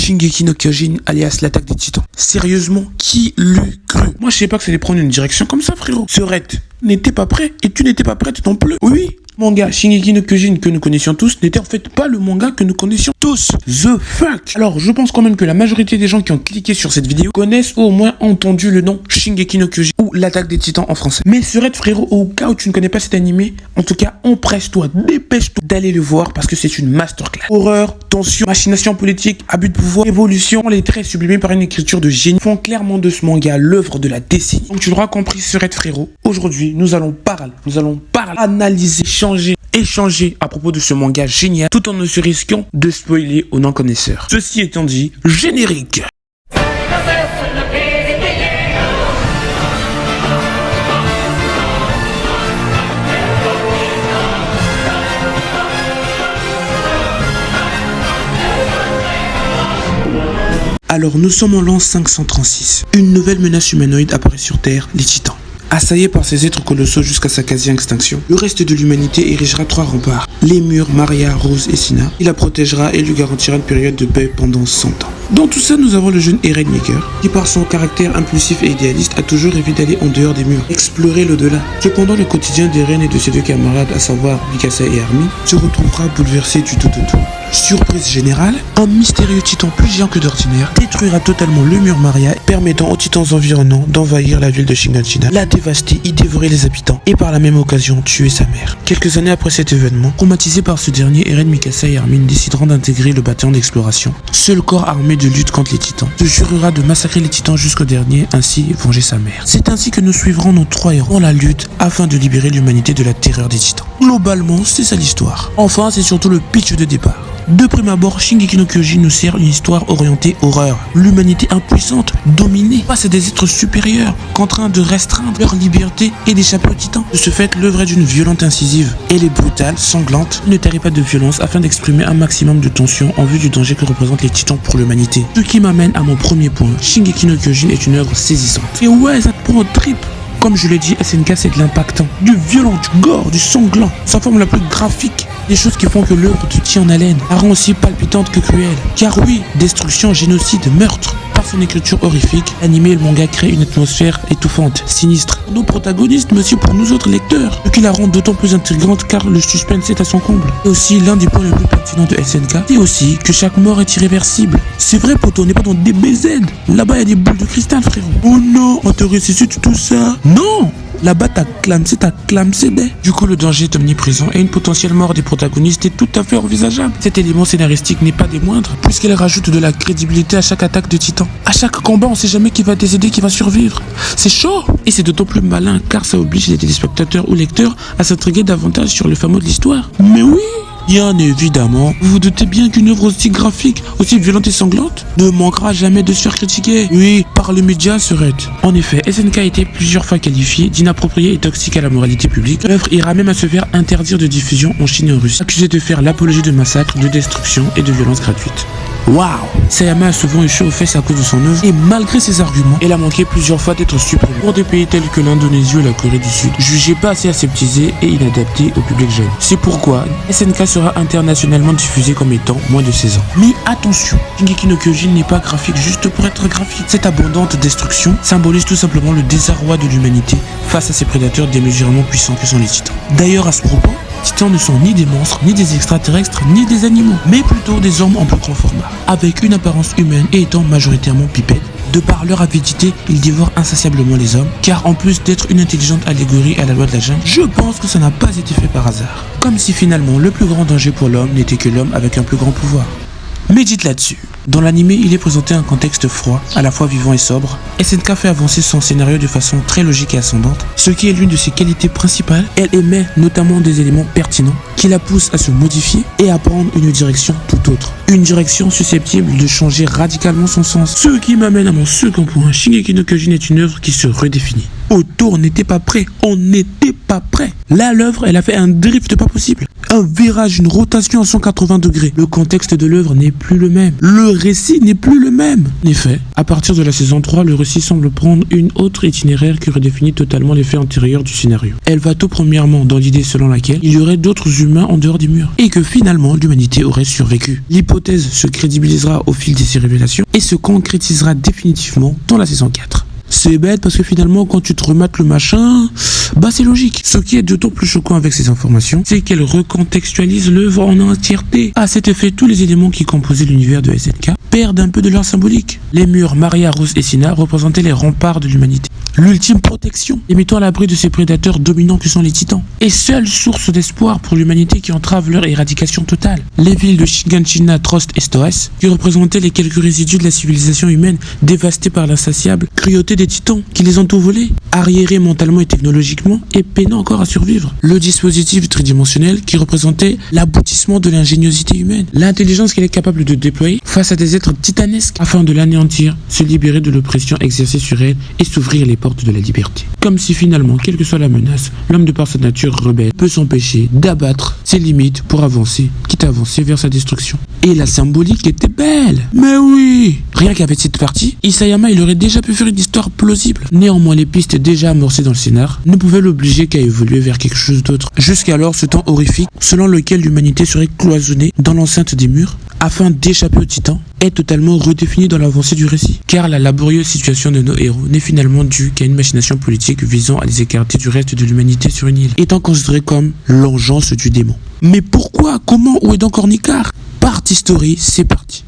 Shingeki no Kyojin, alias l'attaque des titans. Sérieusement, qui l'eût cru? Moi, je sais pas que ça allait prendre une direction comme ça, frérot. Ce Red n'était pas prêt et tu n'étais pas prête non plus. Oui, manga Shingeki no Kyojin que nous connaissions tous n'était en fait pas le manga que nous connaissions tous. The fuck. Alors, je pense quand même que la majorité des gens qui ont cliqué sur cette vidéo connaissent ou au moins entendu le nom Shingeki no Kyojin ou l'attaque des titans en français. Mais ce Red, frérot, au cas où tu ne connais pas cet animé, en tout cas, empresse-toi, dépêche-toi d'aller le voir parce que c'est une masterclass. Horreur, tension, machination politique, abus de pouvoir, évolution, les traits sublimés par une écriture de génie font clairement de ce manga l'œuvre de la décennie. Donc tu l'auras compris, ce Red, frérot. Aujourd'hui, nous allons parler, analyser, échanger à propos de ce manga génial, tout en ne se risquant de spoiler aux non-connaisseurs. Ceci étant dit, générique. Alors nous sommes en l'an 536. Une nouvelle menace humanoïde apparaît sur Terre, les Titans. Assaillé par ces êtres colossaux jusqu'à sa quasi-extinction, le reste de l'humanité érigera 3 remparts. Les murs Maria, Rose et Sina. Il la protégera et lui garantira une période de paix pendant 100 ans. Dans tout ça, nous avons le jeune Eren Yeager, qui par son caractère impulsif et idéaliste a toujours rêvé d'aller en dehors des murs, explorer l'au-delà. Cependant, le quotidien d'Eren et de ses 2 camarades, à savoir Mikasa et Armin, se retrouvera bouleversé du tout au tout. Surprise générale, un mystérieux titan plus géant que d'ordinaire détruira totalement le mur Maria, permettant aux titans environnants d'envahir la ville de Shiganshina, la dévaster, y dévorer les habitants et par la même occasion tuer sa mère. Quelques années après cet événement, traumatisés par ce dernier, Eren, Mikasa et Armin décideront d'intégrer le bataillon d'exploration. Seul corps armé de lutte contre les titans, se jurera de massacrer les titans jusqu'au dernier, ainsi venger sa mère. C'est ainsi que nous suivrons nos 3 héros dans la lutte afin de libérer l'humanité de la terreur des titans. Globalement, c'est ça l'histoire. Enfin, c'est surtout le pitch de départ. De prime abord, Shingeki no Kyojin nous sert une histoire orientée horreur. L'humanité impuissante, dominée, face à des êtres supérieurs, contraints de restreindre leur liberté et d'échapper aux titans. De ce fait, l'œuvre est d'une violente incisive. Elle est brutale, sanglante, ne tarit pas de violence afin d'exprimer un maximum de tension en vue du danger que représentent les titans pour l'humanité. Ce qui m'amène à mon premier point. Shingeki no Kyojin est une œuvre saisissante. Et ouais, ça te prend au trip. Comme je l'ai dit, SNK c'est de l'impactant, du violent, du gore, du sanglant, sa forme la plus graphique, des choses qui font que l'œuvre te tient en haleine, la rend aussi palpitante que cruelle. Car oui, destruction, génocide, meurtre. Par son écriture horrifique, l'anime et le manga créent une atmosphère étouffante, sinistre. Pour nos protagonistes, mais aussi pour nous autres lecteurs, ce qui la rend d'autant plus intrigante car le suspense est à son comble. Et aussi, l'un des points les plus pertinents de SNK, c'est aussi que chaque mort est irréversible. C'est vrai, poto, on n'est pas dans des DBZ. Là-bas, il y a des boules de cristal, frérot. Oh non, on te ressuscite tout ça. Non! Là-bas, t'as clamsé, bé. Du coup, le danger est omniprésent et une potentielle mort des protagonistes est tout à fait envisageable. Cet élément scénaristique n'est pas des moindres, puisqu'elle rajoute de la crédibilité à chaque attaque de titan. À chaque combat, on sait jamais qui va décéder, qui va survivre. C'est chaud! Et c'est d'autant plus malin, car ça oblige les téléspectateurs ou lecteurs à s'intriguer davantage sur le fameux de l'histoire. Mais oui! Bien évidemment, vous vous doutez bien qu'une œuvre aussi graphique, aussi violente et sanglante ne manquera jamais de se faire critiquer. Oui, par les médias serait. En effet, SNK a été plusieurs fois qualifié d'inapproprié et toxique à la moralité publique. L'œuvre ira même à se faire interdire de diffusion en Chine et en Russie, accusée de faire l'apologie de massacres, de destruction et de violences gratuites. Waouh! Sayama a souvent eu chaud aux fesses à cause de son œuvre et malgré ses arguments, elle a manqué plusieurs fois d'être supprimée pour des pays tels que l'Indonésie ou la Corée du Sud, jugés pas assez aseptisés et inadaptés au public jeune. C'est pourquoi SNK sera internationalement diffusé comme étant moins de 16 ans. Mais attention, Shingeki no Kyojin n'est pas graphique juste pour être graphique. Cette abondante destruction symbolise tout simplement le désarroi de l'humanité face à ces prédateurs démesurément puissants que sont les titans. D'ailleurs, à ce propos, les titans ne sont ni des monstres, ni des extraterrestres, ni des animaux, mais plutôt des hommes en plus grand format, avec une apparence humaine et étant majoritairement bipèdes. De par leur avidité, ils dévorent insatiablement les hommes, car en plus d'être une intelligente allégorie à la loi de la jungle, je pense que ça n'a pas été fait par hasard. Comme si finalement le plus grand danger pour l'homme n'était que l'homme avec un plus grand pouvoir. Médite là-dessus. Dans l'anime, il est présenté un contexte froid, à la fois vivant et sobre. SNK fait avancer son scénario de façon très logique et ascendante, ce qui est l'une de ses qualités principales. Elle émet notamment des éléments pertinents qui la poussent à se modifier et à prendre une direction tout autre. Une direction susceptible de changer radicalement son sens. Ce qui m'amène à mon second point. Shingeki no Kyojin est une œuvre qui se redéfinit. Autour n'était pas prêt, on n'était pas prêt. Là, l'œuvre, elle a fait un drift pas possible. Un virage, une rotation à 180 degrés. Le contexte de l'œuvre n'est plus le même. Le récit n'est plus le même. En effet, à partir de la saison 3, le récit semble prendre une autre itinéraire qui redéfinit totalement les faits antérieurs du scénario. Elle va tout premièrement dans l'idée selon laquelle il y aurait d'autres humains en dehors des murs et que finalement l'humanité aurait survécu. L'hypothèse se crédibilisera au fil de ces révélations et se concrétisera définitivement dans la saison 4. C'est bête parce que finalement quand tu te remates le machin, bah c'est logique. Ce qui est d'autant plus choquant avec ces informations, c'est qu'elle recontextualise l'œuvre en entièreté. À cet effet, tous les éléments qui composaient l'univers de SNK perdent un peu de leur symbolique. Les murs Maria, Rose et Sina représentaient les remparts de l'humanité. L'ultime protection, les mettant à l'abri de ces prédateurs dominants que sont les titans. Et seule source d'espoir pour l'humanité qui entrave leur éradication totale. Les villes de Shiganshina, Trost et Stoès, qui représentaient les quelques résidus de la civilisation humaine dévastée par l'insatiable cruauté des titans qui les ont tout volés, arriérés mentalement et technologiquement et peinant encore à survivre. Le dispositif tridimensionnel qui représentait l'aboutissement de l'ingéniosité humaine, l'intelligence qu'elle est capable de déployer face à des êtres titanesques afin de l'anéantir, se libérer de l'oppression exercée sur elle et s'ouvrir les portes de la liberté. Comme si finalement, quelle que soit la menace, l'homme de par sa nature rebelle peut s'empêcher d'abattre ses limites pour avancer, quitte à avancer vers sa destruction. Et la symbolique était belle. Mais oui! Rien qu'avec cette partie, Isayama il aurait déjà pu faire une histoire plausible. Néanmoins, les pistes déjà amorcées dans le scénar ne pouvaient l'obliger qu'à évoluer vers quelque chose d'autre. Jusqu'alors, ce temps horrifique, selon lequel l'humanité serait cloisonnée dans l'enceinte des murs, afin d'échapper aux titans, est totalement redéfini dans l'avancée du récit. Car la laborieuse situation de nos héros n'est finalement due qu'à une machination politique visant à les écarter du reste de l'humanité sur une île, étant considérée comme l'engeance du démon. Mais pourquoi? Comment? Où est donc Ornicar? Partie story, c'est parti.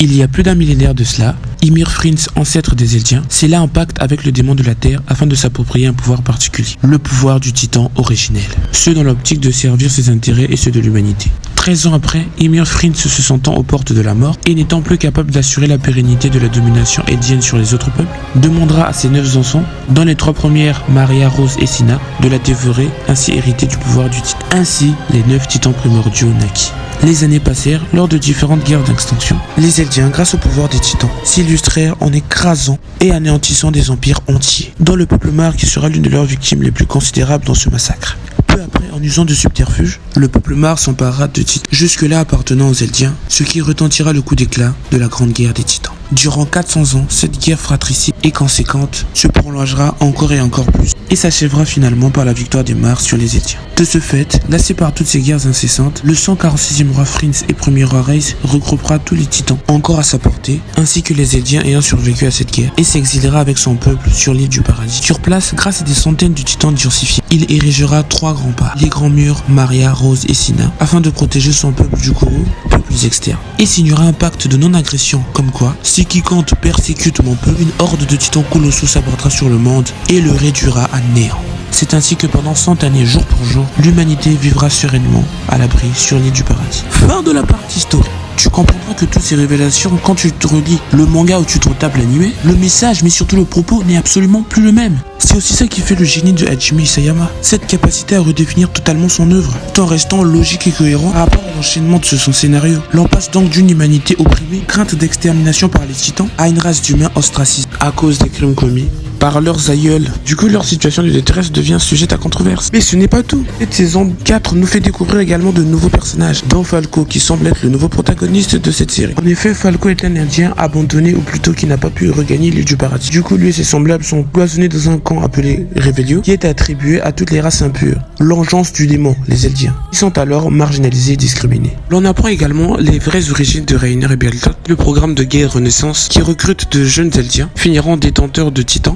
Il y a plus d'un millénaire de cela, Ymir Prince, ancêtre des Eldiens, scella un pacte avec le démon de la Terre afin de s'approprier un pouvoir particulier, le pouvoir du titan originel, ce dans l'optique de servir ses intérêts et ceux de l'humanité. 13 ans après, Ymir Prince se sentant aux portes de la mort et n'étant plus capable d'assurer la pérennité de la domination eldienne sur les autres peuples, demandera à ses 9 enfants, dont les 3 premières, Maria, Rose et Sina, de la dévorer, ainsi hériter du pouvoir du titan. Ainsi, les 9 titans primordiaux naquirent. Les années passèrent, lors de différentes guerres d'extinction, les Eldiens, grâce au pouvoir des titans, s'illustrèrent en écrasant et anéantissant des empires entiers, dont le peuple Mar qui sera l'une de leurs victimes les plus considérables dans ce massacre. Peu après, en usant de subterfuges, le peuple Mar s'emparera de titans jusque-là appartenant aux Eldiens, ce qui retentira le coup d'éclat de la grande guerre des titans. Durant 400 ans, cette guerre fratricide et conséquente se prolongera encore et encore plus, et s'achèvera finalement par la victoire des Mar sur les Eldiens. De ce fait, lassé par toutes ces guerres incessantes, le 146e roi Prince et premier roi Reis regroupera tous les titans encore à sa portée, ainsi que les Eldiens ayant survécu à cette guerre, et s'exilera avec son peuple sur l'île du paradis. Sur place, grâce à des centaines de titans diversifiés, il érigera 3 grands remparts, les grands murs, Maria, Rose et Sina, afin de protéger son peuple du courroux, peuples externes, et signera un pacte de non-agression, comme quoi, si quiconque persécute mon peuple, une horde de titans colossaux s'abattra sur le monde et le réduira à néant. C'est ainsi que pendant 100 années, jour pour jour, l'humanité vivra sereinement à l'abri sur l'île du paradis. Fin de la partie story. Tu comprendras que toutes ces révélations, quand tu te relis le manga ou tu te retapes l'anime, le message mais surtout le propos n'est absolument plus le même. C'est aussi ça qui fait le génie de Hajime Isayama, cette capacité à redéfinir totalement son œuvre, tout en restant logique et cohérent par rapport à l'enchaînement de son scénario. L'on passe donc d'une humanité opprimée, crainte d'extermination par les titans, à une race d'humains ostracisés à cause des crimes commis par leurs aïeuls. Du coup, leur situation de détresse devient sujette à controverse. Mais ce n'est pas tout. Cette saison 4 nous fait découvrir également de nouveaux personnages, dont Falco, qui semble être le nouveau protagoniste de cette série. En effet, Falco est un Indien abandonné, ou plutôt qui n'a pas pu regagner l'île du paradis. Du coup, lui et ses semblables sont cloisonnés dans un camp appelé Revelio, qui est attribué à toutes les races impures, l'engeance du démon, les Eldiens. Ils sont alors marginalisés et discriminés. L'on apprend également les vraies origines de Reiner et Bertolt, le programme de guerre renaissance qui recrute de jeunes Eldiens, finiront détenteurs de titans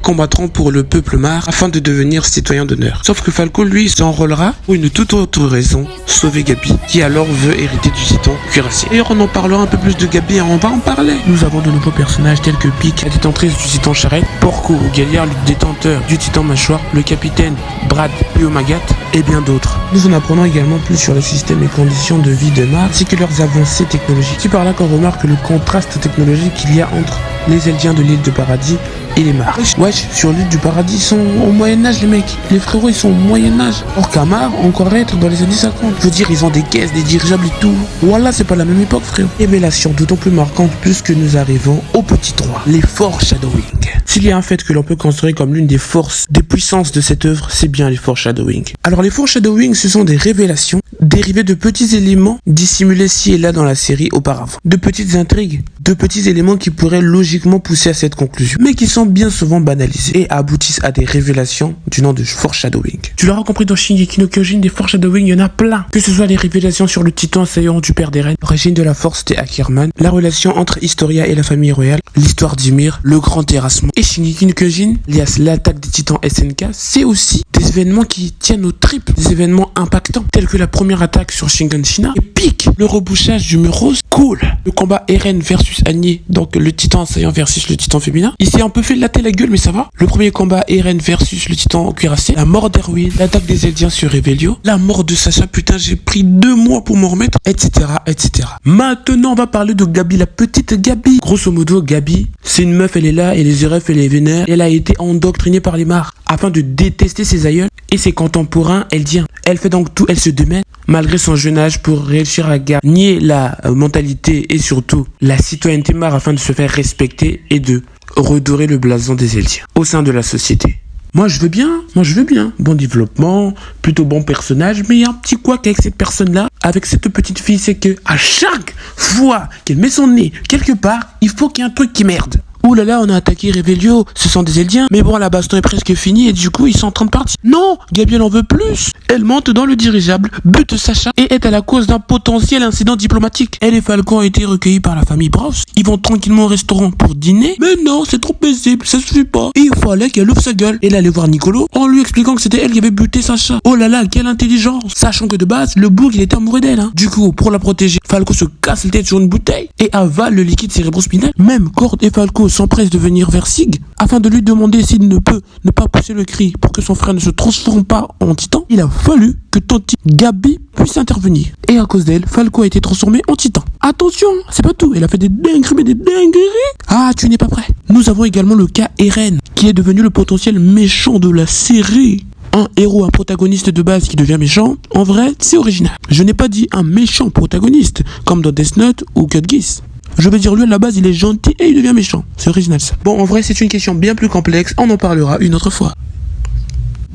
combattront pour le peuple Mar afin de devenir citoyens d'honneur. Sauf que Falco, lui, s'enrôlera pour une toute autre raison, sauver Gabi, qui alors veut hériter du titan cuirassé. D'ailleurs, on en parlera un peu plus de Gabi, on va en parler. Nous avons de nouveaux personnages tels que Pique, la détentrice du titan charrette, Porco, Galliard, le détenteur du titan mâchoire, le capitaine Brad, Piomagat, et bien d'autres. Nous en apprenons également plus sur les systèmes et conditions de vie de Mar, ainsi que leurs avancées technologiques. C'est par là qu'on remarque le contraste technologique qu'il y a entre les Eldiens de l'île de Paradis et les mares. Wesh, sur l'île du paradis, ils sont au Moyen-Âge, les mecs. Les frérots, ils sont au Moyen-Âge. Or qu'à Mar, on croirait être dans les années 50. Je veux dire, ils ont des caisses, des dirigeables et tout. Voilà, c'est pas la même époque, frérot. Révélation d'autant plus marquante puisque nous arrivons au petit 3, les foreshadowing. S'il y a un fait que l'on peut considérer comme l'une des forces, des puissances de cette œuvre, c'est bien les foreshadowing. Alors les foreshadowing, ce sont des révélations dérivées de petits éléments dissimulés ci et là dans la série auparavant. De petites intrigues, de petits éléments qui pourraient logiquement pousser à cette conclusion, mais qui sont bien souvent banalisés et aboutissent à des révélations du nom de foreshadowing. Tu l'auras compris, dans Shingeki no Kyojin, des foreshadowing, il y en a plein. Que ce soit les révélations sur le titan assaillant du père d'Eren, l'origine de la force des Ackerman, la relation entre Historia et la famille royale, l'histoire d'Ymir, le grand terrassement. Et Shingeki no Kyojin, alias l'attaque des titans SNK, c'est aussi des événements qui tiennent aux tripes, des événements impactants, tels que la première attaque sur Shiganshina, épique, le rebouchage du mur rose, cool, le combat Eren versus Agni, donc le titan assaillant versus le titan féminin. Il s'est un peu fait latter la gueule, mais ça va. Le premier combat Eren versus le titan cuirassé, la mort d'Erwin, l'attaque des Eldiens sur Revelio, la mort de Sacha, putain, j'ai pris 2 mois pour m'en remettre, etc., etc. Maintenant, on va parler de Gabi, la petite Gabi. Grosso modo, Gabi, c'est une meuf, elle est là, et les RF, elle est vénère, elle a été endoctrinée par les mares, afin de détester ses aïeuls et ses contemporains eldiens. Elle fait donc tout, elle se démène, malgré son jeune âge, pour réussir à gagner la mentalité et surtout la citoyenneté mare afin de se faire respecter et de redorer le blason des Eldiens au sein de la société. Moi je veux bien, bon développement, plutôt bon personnage, mais il y a un petit couac avec cette personne-là, avec cette petite fille, c'est que à chaque fois qu'elle met son nez quelque part, il faut qu'il y ait un truc qui merde. Ouh là là, on a attaqué Revelio, ce sont des Eldiens. Mais bon, la baston est presque finie et du coup, ils sont en train de partir. Non, Gabi, elle en veut plus. Elle monte dans le dirigeable, bute Sacha et est à la cause d'un potentiel incident diplomatique. Elle et Falcon ont été recueillis par la famille Braus. Ils vont tranquillement au restaurant pour dîner. Mais non, c'est trop paisible, ça suffit pas. Et il fallait qu'elle ouvre sa gueule. Elle allait voir Nicolo en lui expliquant que c'était elle qui avait buté Sacha. Oh là là, quelle intelligence. Sachant que de base, le bourg, il était amoureux d'elle. Du coup, pour la protéger, Falco se casse la tête sur une bouteille et avale le liquide cérébrospinal. Même Cord et Falco s'empressent de venir vers Sig afin de lui demander s'il ne peut ne pas pousser le cri pour que son frère ne se transforme pas en titan. Il a fallu que Tante Gabi puisse intervenir. Et à cause d'elle, Falco a été transformé en titan. Attention, c'est pas tout, elle a fait des dingueries, mais des dingueries. Ah, tu n'es pas prêt. Nous avons également le cas Eren, qui est devenu le potentiel méchant de la série. Un héros, un protagoniste de base qui devient méchant, en vrai, c'est original. Je n'ai pas dit un méchant protagoniste, comme dans Death Note ou Code Geass. Je veux dire, lui, à la base, il est gentil et il devient méchant. C'est original, ça. Bon, en vrai, c'est une question bien plus complexe. On en parlera une autre fois.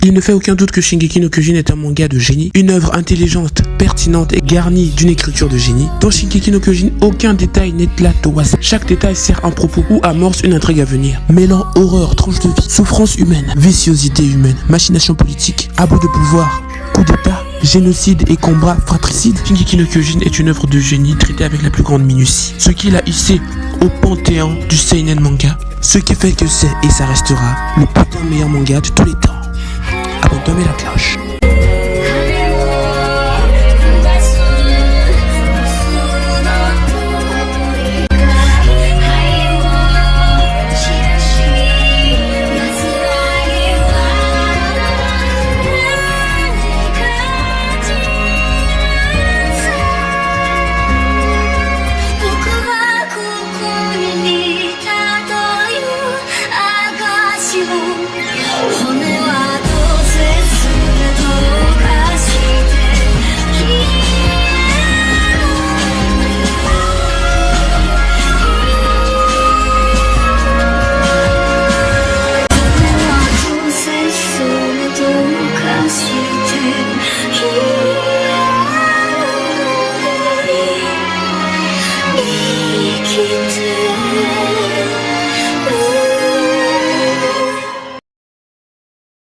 Il ne fait aucun doute que Shingeki no Kyojin est un manga de génie, une œuvre intelligente, pertinente et garnie d'une écriture de génie. Dans Shingeki no Kyojin, aucun détail n'est là au hasard. Chaque détail sert un propos ou amorce une intrigue à venir. Mêlant horreur, tranche de vie, souffrance humaine, viciosité humaine, machination politique, abus de pouvoir, coup d'état, génocide et combat fratricide. Shingeki no Kyojin est une œuvre de génie traitée avec la plus grande minutie. Ce qui l'a hissé au panthéon du seinen manga. Ce qui fait que c'est et ça restera le putain meilleur manga de tous les temps. Abonne-toi, mets la cloche.